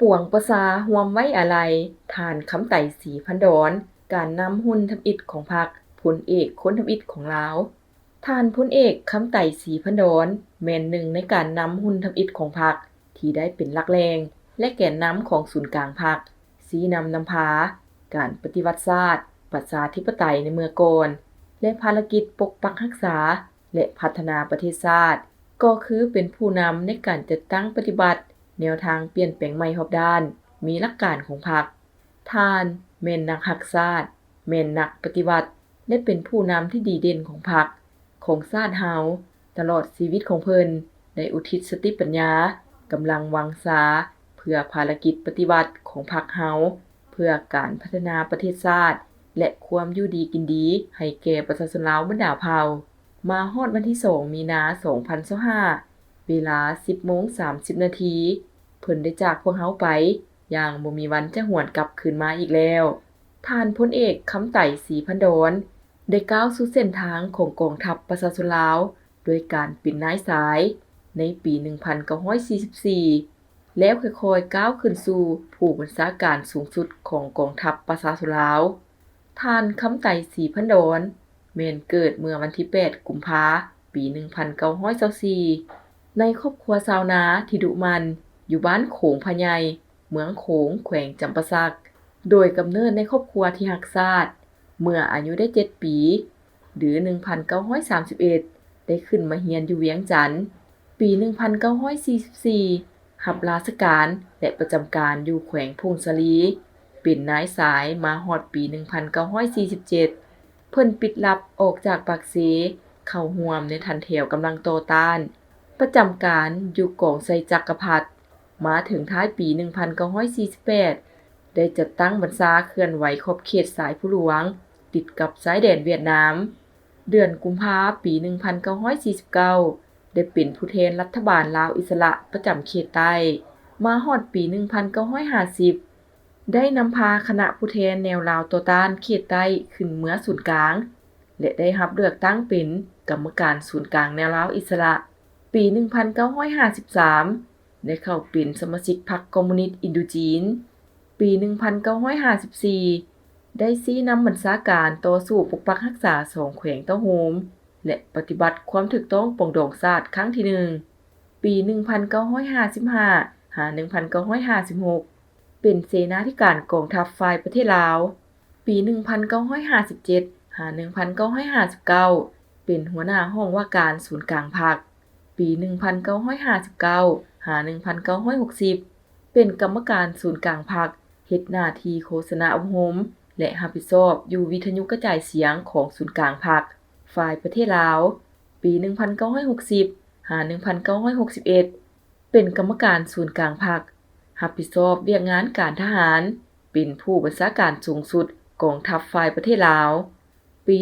ปวงประชาร่วมไว้อาลัยท่านคำไต่ศรีพันดรการนำหุ้นทำอิฐของพรรคพลเอกคนทำอิฐของลาวท่านพลเอกคำไต่ศรีพันดรแม่นหนึ่งในการนำหุ้นทำอิฐของพรรคที่ได้เป็นหลักแรงและแกนนำของศูนย์กลางพรรคชี้นำพาการปฏิวัติศาสตร์ประชาธิปไตยในเมื่อก่อนและภารกิจปกปักรักษาและพัฒนาประเทศชาติก็คือเป็นผู้นำในการจัดตั้งปฏิบัติแนวทางเปลี่ยนแปลงใหม่รอบด้านมีหลักการของพรรคท่านแม่นนักรักชาติแม่นนักปฏิวัติและเป็นผู้นำที่ดีเด่นของพรรคของชาติเฮาตลอดชีวิตของเพิ่นได้อุทิศสติปัญญากำลังวังชาเพื่อภารกิจปฏิวัติของพรรคเฮาเพื่อการพัฒนาประเทศชาติและความอยู่ดีกินดีให้แก่ประชาชนลาวบรรดาเผ่ามาฮอดวันที่2มีนา2025เวลา 10:30 นาทีเพิ่นได้จากพวกเฮาไปอย่างบ่มีวันจะหวนกลับคืนมาอีกแล้วท่านพลเอกคำไต่ศรีพันดรได้ก้าวสู่เส้นทางของกองทัพประชาชนลาวโดยการเป็นนายสายในปี 1944 แล้วค่อยๆก้าวขึ้นสู่ผู้บัญชาการสูงสุดของกองทัพประชาชนลาวท่านคำไต่ศรีพันดรแม่นเกิดเมื่อวันที่ 8 กุมภาพันธ์ ปี 1924 ในครอบครัวชาวนาที่ดุมันอยู่บ้านโขงพะไยเมืองโขงแขวงจำปาสักโดยกำเนิดในครอบครัวที่รักชาติเมื่ออายุได้ 7 ปีหรือ 1931 ได้ขึ้นมาเรียนอยู่เวียงจันทน์ปี 1944 รับราชการและประจำการอยู่แขวงพงศลีเป็นนายสายมาฮอดปี 1947 เพิ่นปิดลับออกจากปากเสเข้าร่วมในทันแถวกำลังต่อต้านประจำการอยู่กองไซจักรพรรดิมาถึงท้ายปี 1948 ได้จัดตั้งบัญชาเคลื่อนไหวขอบเขตสายผู้หลวงติดกับชายแดนเวียดนามเดือนกุมภาพันธ์ ปี 1949 ได้เป็นผู้แทนรัฐบาลลาวอิสระประจำเขตใต้มาฮอดปี 1950 ได้นำพาคณะผู้แทนแนวลาวต่อต้านเขตใต้ขึ้นเมืองศูนย์กลางและได้รับเลือกตั้งเป็นกรรมการศูนย์กลางแนวลาวอิสระปี 1953 ได้เข้าเป็นสมาชิกพรรคคอมมิวนิสต์อินโดจีนปี 1954 ได้ชี้นำบัญชาการต่อสู้ปกปักรักษา2แขวงเต้าโฮมและปฏิบัติความถูกต้องปรองดองชาติครั้งที่ 1 ปี 1955 หา 1956 เป็นเสนาธิการกองทัพฝ่ายประเทศลาว ปี 1957 หา 1959 เป็นหัวหน้าห้องว่าการศูนย์กลางพรรค ปี 1959 หา 1960 เป็นกรรมการศูนย์กลางพรรคเฮ็ดหน้าที่โฆษณาอบรมและรับผิดชอบอยู่วิทยุกระจายเสียงของศูนย์กลางพรรคฝ่ายประเทศลาว ปี 1960 หา 1961 เป็นกรรมการศูนย์กลางพรรครับผิดชอบเวียกงานการทหารเป็นผู้บัญชาการสูงสุดกองทัพฝ่ายประเทศลาวปี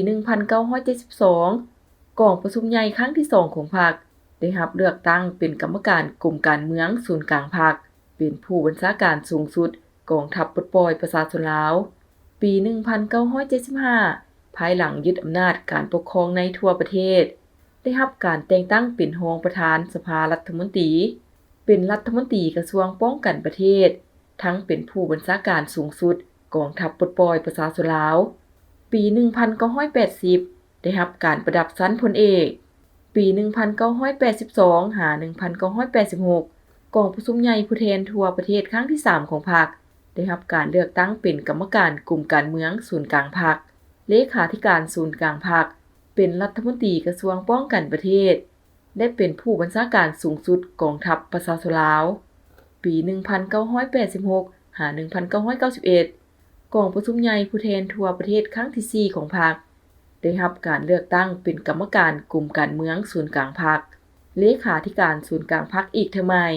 1972 กองประชุมใหญ่ครั้งที่ 2 ของพรรคได้รับเลือกตั้งเป็นกรรมการกรมการเมืองศูนย์กลางพรรคเป็นผู้บัญชาการสูงสุดกองทัพปลดปล่อยประชาชนลาวปี 1975 ภายหลังยึดอำนาจการปกครองในทั่วประเทศได้รับการแต่งตั้งเป็นรองประธานสภารัฐมนตรีเป็นรัฐมนตรีกระทรวงป้องกันประเทศทั้งเป็นผู้บัญชาการสูงสุดกองทัพปลดปล่อยประชาชนลาวปี 1980 ได้รับการประดับชั้นพลเอกปี 1982 หา 1986 กองประชุมใหญ่ผู้แทนทั่วประเทศครั้งที่ 3 ของพรรคได้รับการเลือกตั้งเป็นกรรมการกลุ่มการเมืองศูนย์กลางพรรคเลขาธิการศูนย์กลางพรรคเป็นรัฐมนตรีกระทรวงป้องกันประเทศได้เป็นผู้บัญชาการสูงสุดกองทัพประชาชนลาวปี 1986 หา 1991 กองประชุมใหญ่ผู้แทนทั่วประเทศครั้งที่ 4 ของพรรคได้รับการเลือกตั้งเป็นกรรมการกลุ่มการเมืองศูนย์กลางพรรคเลขาธิการศูนย์กลางพรรคอีกเทื่อใหม่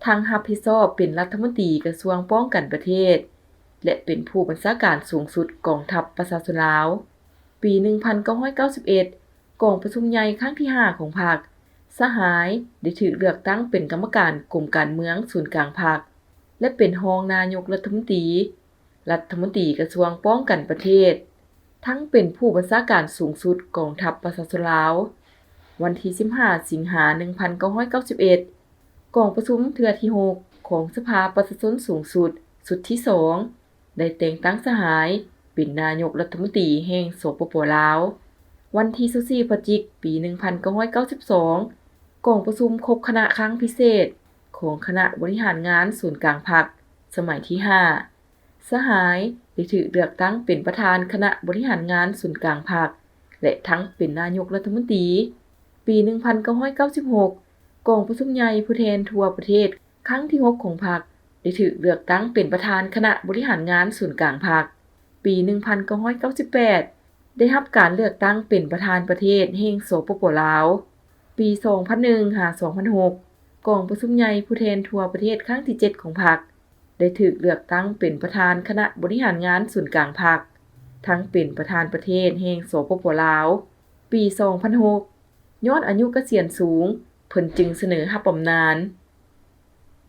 ทั้งรับผิดชอบเป็นรัฐมนตรีกระทรวงป้องกันประเทศและเป็นผู้บัญชาการสูงสุดกองทัพประชาชนลาวปี 1991 กองประชุมใหญ่ครั้งที่ 5 ของพรรคสหายได้ถูกเลือกตั้งเป็นกรรมการกลุ่มการเมืองศูนย์กลางพรรคและเป็นรองนายกรัฐมนตรีกระทรวงป้องกันประเทศทั้งเป็นผู้บัญชาการสูงสุดกองทัพประชาชนลาววันที่ 15 สิงหาคม 1991 กองประชุมเทื่อที่ 6 ของสภาประชาชนสูงสุดสุดที่2ได้แต่งตั้งสหายเป็นนายกรัฐมนตรีแห่งสปป.ลาววันที่24พฤศจิกายนปี1992กองประชุมครบคณะครั้งพิเศษของคณะบริหารงานศูนย์กลางพรรคสมัยที่5สหายได้ถูกเลือกตั้งเป็นประธานคณะบริหารงานศูนย์กลางพรรคและทั้งเป็นนายกรัฐมนตรีปี1996กองประชุมใหญ่ผู้แทนทั่วประเทศครั้งที่6ของพรรคได้ถูกเลือกตั้งเป็นประธานคณะบริหารงานศูนย์กลางพรรคปี1998ได้รับการเลือกตั้งเป็นประธานประเทศแห่งสปป.ลาวปี2001หา2006กองประชุมใหญ่ผู้แทนทั่วประเทศครั้งที่7ของพรรคได้ถูกเลือกตั้งเป็นประธานคณะบริหารงานศูนย์กลางพรรคทั้งเป็นประธานประเทศแห่งสปป.ลาวปี2006ย้อนอายุเกษียณสูงเพิ่นจึงเสนอรับบำนาญ